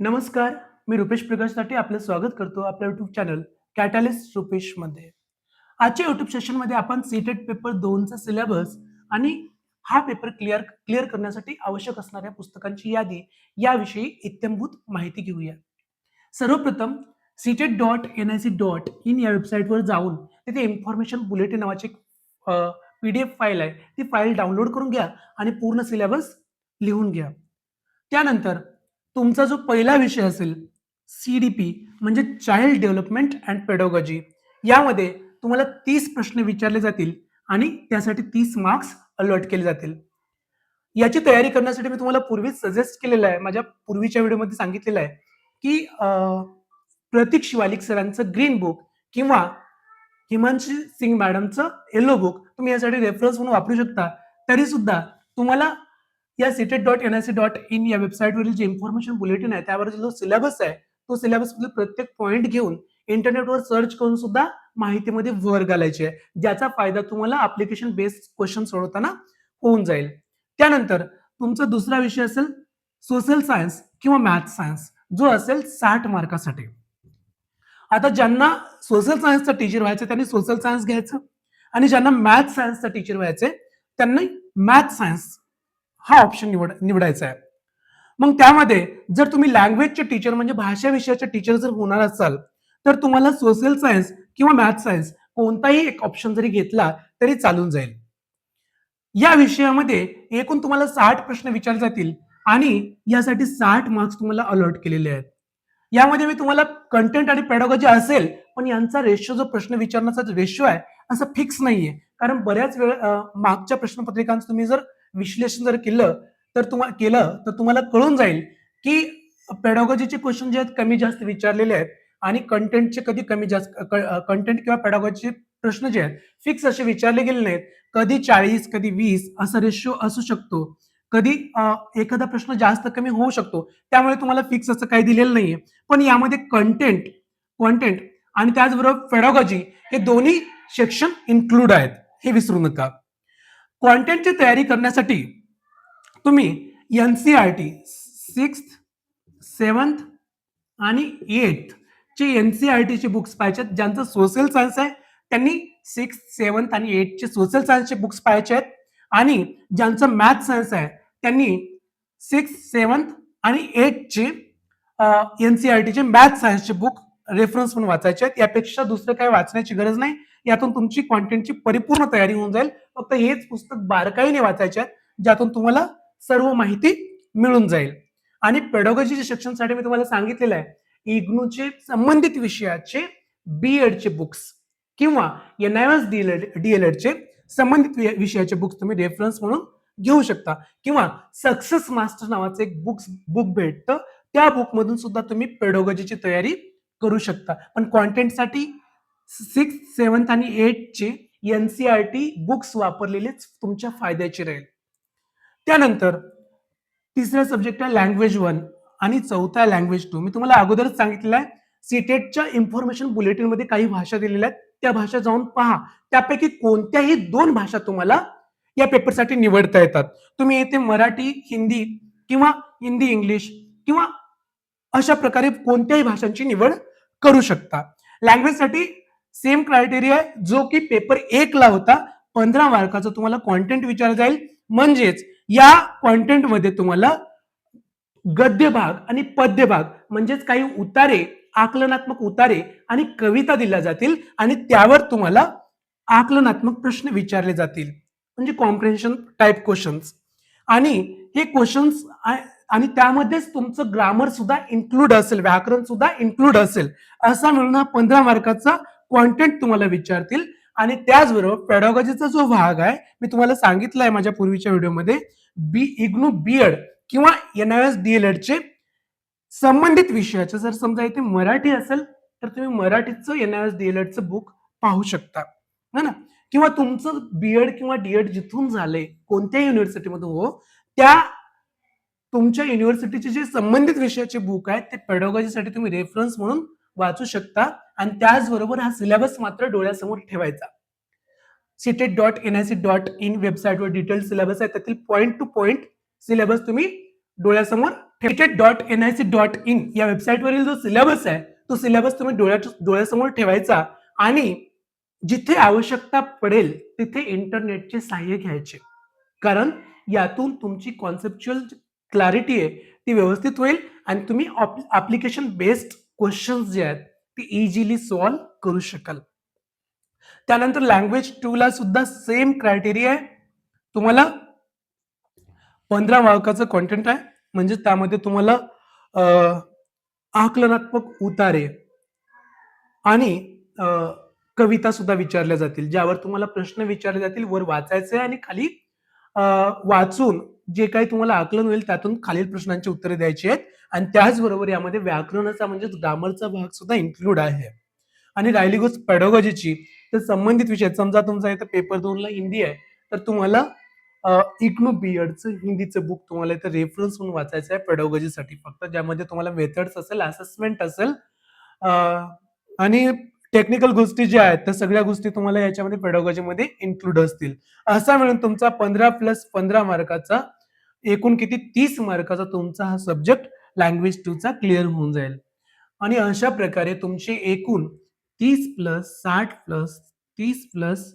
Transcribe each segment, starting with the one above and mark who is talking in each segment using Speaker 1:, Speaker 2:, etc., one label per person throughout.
Speaker 1: नमस्कार, मी रुपेश प्रकाशसाठी आपलं स्वागत करतो आपल्या YouTube चॅनल कॅटलिस्ट रुपेशमध्ये. आजच्या YouTube सेशनमध्ये आपण सीटेट पेपर 2चा सिलेबस आणि हा पेपर क्लिअर क्लिअर करण्यासाठी आवश्यक असणाऱ्या पुस्तकांची यादी याविषयी इत्थंभूत माहिती घेऊया. सर्वप्रथम CTET.nic.in या वेबसाईटवर जाऊन तिथे इन्फॉर्मेशन बुलेटिन नावाची PDF फाईल आहे. ती फाईल डाउनलोड करून घ्या आणि पूर्ण सिलेबस लिहून घ्या. त्यानंतर तुमचा जो पहिला विषय असेल CDP म्हणजे चाइल्ड डेव्हलपमेंट अँड पेडॉगॉजी, यामध्ये तुम्हाला 30 प्रश्न विचारले जातील आणि त्यासाठी 30 मार्क्स अलॉट केले जातील. याची तयारी करण्यासाठी मी तुम्हाला पूर्वीच सजेस्ट केलेलं आहे, माझ्या पूर्वीच्या व्हिडिओमध्ये सांगितलेलं आहे की प्रतीक शिवालिक सरांचं ग्रीन बुक किंवा हिमांशी सिंग मॅडमचं येलो बुक तुम्ही यासाठी रेफरन्स म्हणून वापरू शकता. तरी सुद्धा तुम्हाला या CTET.nic.in या वेबसाईटवरील जे इन्फॉर्मेशन बुलेटिन आहे त्यावर जो सिलेबस आहे तो सिलेबस मधील प्रत्येक पॉइंट घेऊन इंटरनेटवर सर्च करून सुद्धा माहितीमध्ये भर घालायची आहे, ज्याचा फायदा तुम्हाला ऍप्लिकेशन बेस्ड क्वेश्चन सोडवताना होऊन जाईल. त्यानंतर तुमचा दुसरा विषय असेल सोशल सायन्स किंवा मॅथ सायन्स, जो असेल 60 मार्कासाठी. आता ज्यांना सोशल सायन्सचा टीचर व्हायचं त्यांनी सोशल सायन्स घ्यायचं आणि ज्यांना मॅथ सायन्सचा टीचर व्हायचंय त्यांनी मॅथ सायन्स हा ऑप्शन निवडायचा आहे. मग त्यामध्ये जर तुम्ही लँग्वेजचे टीचर म्हणजे भाषा विषयाचे टीचर जर होणार असाल तर तुम्हाला सोशल सायन्स किंवा मॅथ सायन्स कोणताही एक ऑप्शन जरी घेतला तरी चालून जाईल. या विषयामध्ये एकूण तुम्हाला 60 प्रश्न विचारले जातील आणि यासाठी 60 मार्क्स तुम्हाला अलॉट केलेले आहेत. यामध्ये मी तुम्हाला कंटेंट आणि पेडॉगॉजी असेल, पण यांचा रेशो जो प्रश्न विचारण्याचा रेशो आहे असं फिक्स नाहीये, कारण बऱ्याच वेळ मागच्या प्रश्नपत्रिकांचं तुम्ही जर विश्लेषण जर केलं तर तुम्हाला कळून जाईल की पेडॉगॉजीचे क्वेश्चन जे आहेत कमी जास्त विचारलेले आहेत आणि कंटेंटचे कधी कमी जास्त कंटेंट किंवा पेडॉगॉजीचे प्रश्न जे आहेत फिक्स असे विचारले गेले नाहीत. कधी 40 कधी 20 असा रेशो असू शकतो, कधी एखादा प्रश्न जास्त कमी होऊ शकतो. त्यामुळे तुम्हाला फिक्स असं काही दिलेलं नाहीये. पण यामध्ये कंटेंट आणि त्याचबरोबर पेडॉगॉजी हे दोन्ही सेक्शन इन्क्लूड आहेत, हे विसरू नका. कॉन्टेंटची तयारी करण्यासाठी तुम्ही NCERT 6th 7th आणि 8th चे NCERT चे बुक्स पाहिजेत. ज्यांचं सोशल सायन्स आहे त्यांनी 6th 7th आणि 8th चे सोशल सायन्सचे बुक्स पाहायचे आहेत आणि ज्यांचं मॅथ सायन्स आहे त्यांनी 6th 7th आणि 8th चे NCERT चे मॅथ सायन्सचे बुक रेफरन्स म्हणून वाचायचे आहेत. यापेक्षा दुसरं काही वाचण्याची गरज नाही. यातून तुमची कॉन्टेंटची परिपूर्ण तयारी होऊन जाईल. फक्त हेच पुस्तक बारकाईने वाचायचे आहेत, ज्यातून तुम्हाला सर्व माहिती मिळून जाईल. आणि पेडॉगॉजीच्या सेक्शनसाठी मी तुम्हाला सांगितलेलं आहे इग्नूचे संबंधित विषयाचे BEdचे बुक्स किंवा NIOS DLED चे संबंधित विषयाचे बुक्स तुम्ही रेफरन्स म्हणून घेऊ शकता किंवा सक्सेस मास्टर नावाचे एक बुक भेटतं, त्या बुक मधून सुद्धा तुम्ही पेडॉगॉजीची तयारी करू शकता. पण कॉन्टेंटसाठी 6th 7th आणि 8th चे NCERT बुक्स वापरलेलेच तुमच्या फायद्याचे राहील. त्यानंतर तिसरा सब्जेक्ट आहे लँग्वेज 1 आणि चौथा लँग्वेज 2. मी तुम्हाला अगोदरच सांगितलेलं आहे सीटेटच्या इन्फॉर्मेशन बुलेटिन मध्ये काही भाषा दिलेल्या आहेत, त्या भाषा जाऊन पहा. त्यापैकी कोणत्याही 2 भाषा तुम्हाला या पेपरसाठी निवडता येतात. तुम्ही येथे मराठी हिंदी किंवा हिंदी इंग्लिश किंवा अशा प्रकारे कोणत्याही भाषांची निवड करू शकता. लँग्वेजसाठी सेम क्रायटेरिया आहे जो की पेपर 1 ला होता. 15 मार्काचा तुम्हाला कॉन्टेंट विचारला जाईल. म्हणजेच या कॉन्टेंट मध्ये तुम्हाला गद्य भाग आणि पद्य भाग म्हणजेच काही उतारे, आकलनात्मक उतारे आणि कविता दिल्या जातील आणि त्यावर तुम्हाला आकलनात्मक प्रश्न विचारले जातील, म्हणजे कॉम्प्रिहेन्शन टाइप क्वेश्चन्स. आणि हे क्वेश्चन्स आणि त्यामध्येच तुमचं ग्रामर सुद्धा इन्क्लूड असेल, व्याकरण सुद्धा इन्क्लूड असेल. असा मिळून 15 मार्काचा कॉन्टेंट तुम्हाला विचारतील. आणि त्याचबरोबर पेडॉगॉजीचा जो भाग आहे मी तुम्हाला सांगितलं आहे माझ्या पूर्वीच्या व्हिडिओमध्ये, इग्नू BEd किंवा NIOS DLED चे संबंधित विषयाचे, जर समजा इथे मराठी असेल तर तुम्ही मराठीचं NIOS DLED चं बुक पाहू शकता, है ना. किंवा तुमचं BEd किंवा DED जिथून झालंय कोणत्याही युनिव्हर्सिटीमधून हो, त्या तुमच्या युनिव्हर्सिटीचे जे संबंधित विषयाचे बुक आहेत ते पेडॉगॉजीसाठी तुम्ही रेफरन्स म्हणून वाचू शकता. आणि त्याचबरोबर हा सिलेबस मात्र डोळ्यासमोर ठेवायचा. CTET.nic.in वेबसाईटवर डिटेल सिलेबस आहे, त्यातील पॉइंट टू पॉइंट सिलेबस तुम्ही डोळ्यासमोर CTET.nic.in या वेबसाईटवरील जो सिलेबस आहे तो सिलेबस तुम्ही डोळ्यासमोर ठेवायचा आणि जिथे आवश्यकता पडेल तिथे इंटरनेटचे सहाय्य घ्यायचे, कारण यातून तुमची कॉन्सेप्च्युअल क्लॅरिटी आहे ती व्यवस्थित होईल आणि तुम्ही ऍप्लिकेशन बेस्ड क्वेश्चन्स जे आहेत ते इझिली सॉल्व्ह करू शकाल. त्यानंतर लँग्वेज 2 ला सुद्धा सेम क्रायटेरिया आहे. तुम्हाला 15 मार्काचं कॉन्टेंट आहे, म्हणजे त्यामध्ये तुम्हाला आकलनात्मक उतारे आणि कविता सुद्धा विचारल्या जातील, ज्यावर तुम्हाला प्रश्न विचारले जातील. वर वाचायचे आणि खाली वाचून जे काही तुम्हाला आकलन होईल त्यातून खालील प्रश्नांची उत्तरे द्यायची आहेत. आणि त्याचबरोबर यामध्ये व्याकरणाचा म्हणजेच ग्रामरचा भाग सुद्धा इन्क्लूड आहे. आणि राहिली गोष्ट पेडॉगॉजीची, तर संबंधित विषय, समजा तुमचा इथं पेपर 2 ला हिंदी आहे, तर तुम्हाला इग्नू बीएडचं हिंदीचं बुक तुम्हाला इथं रेफरन्स म्हणून वाचायचं आहे पेडॉगॉजीसाठी फक्त, ज्यामध्ये तुम्हाला मेथड्स असेल, असेसमेंट असेल आणि टेक्निकल गोष्टी ज्या आहेत त्या सगळ्या गोष्टी तुम्हाला याच्यामध्ये पेडॉगॉजीमध्ये इन्क्लूड असतील. असा मिळून तुमचा 15 + 15 मार्काचा एकूण किती 30 मार्काचा तुमचा हा सब्जेक्ट लँग्वेज 2 चा क्लिअर होऊन जाईल. आणि अशा प्रकारे तुमचे एकूण 30 + 60 + 30 +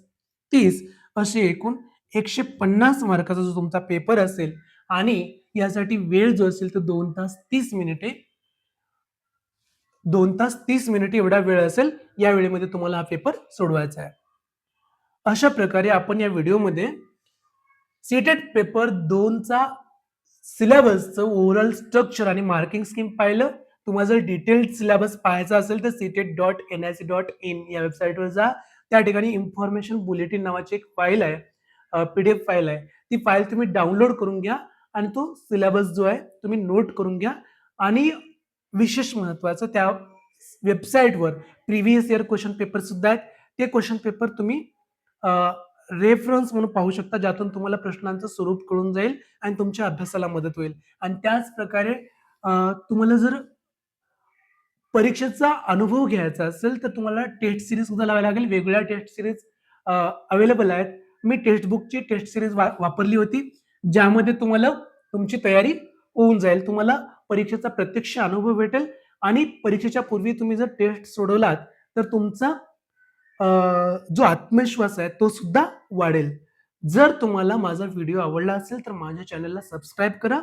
Speaker 1: 30 असे एकूण 150 मार्काचा जो तुमचा पेपर असेल आणि यासाठी वेळ जो असेल तो 2 तास 30 मिनिटे 2 तास 30 मिनिटे एवढा वेळ असेल. या वेळेमध्ये तुम्हाला हा पेपर सोडवायचा आहे. अशा प्रकारे आपण या व्हिडिओमध्ये सीटेट पेपर 2 चा सिलेबसचं ओव्हरऑल स्ट्रक्चर आणि मार्किंग स्कीम पाहिलं. तुम्हाला जर डिटेल्ड सिलेबस पाहायचा असेल तर CTET.nic.in या वेबसाईटवर जा. त्या ठिकाणी इन्फॉर्मेशन बुलेटिन नावाची एक फाईल आहे, PDF फाईल आहे. ती फाईल तुम्ही डाउनलोड करून घ्या आणि तो सिलेबस जो आहे तुम्ही नोट करून घ्या. आणि विशेष महत्त्वाचं, त्या वेबसाईटवर प्रिव्हियस इयर क्वेश्चन पेपर सुद्धा आहेत. ते क्वेश्चन पेपर तुम्ही रेफरन्स म्हणून पाहू शकता, ज्यातून तुम्हाला प्रश्नांचं स्वरूप कळून जाईल आणि तुमच्या अभ्यासाला मदत होईल. आणि त्याच प्रकारे तुम्हाला जर परीक्षेचा अनुभव घ्यायचा असेल तर तुम्हाला टेस्ट सिरीज सुद्धा लावावी लागेल. वेगवेगळ्या टेस्ट सिरीज अवेलेबल आहेत. मी टेक्स्ट बुकची टेस्ट सिरीज वापरली होती, ज्यामध्ये तुम्हाला तुमची तयारी होऊन जाईल. तुम्हाला परीक्षेचा प्रत्यक्ष अनुभव भेटेल आणि परीक्षेच्या पूर्वी तुम्ही जर टेस्ट सोडवलात तर तुमचा जो आत्मविश्वास आहे तो सुद्धा वाढेल. जर तुम्हाला माझा व्हिडिओ आवडला असेल तर माझ्या चॅनलला सबस्क्राईब करा,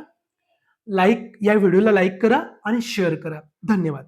Speaker 1: या व्हिडिओला लाईक करा आणि शेअर करा. धन्यवाद.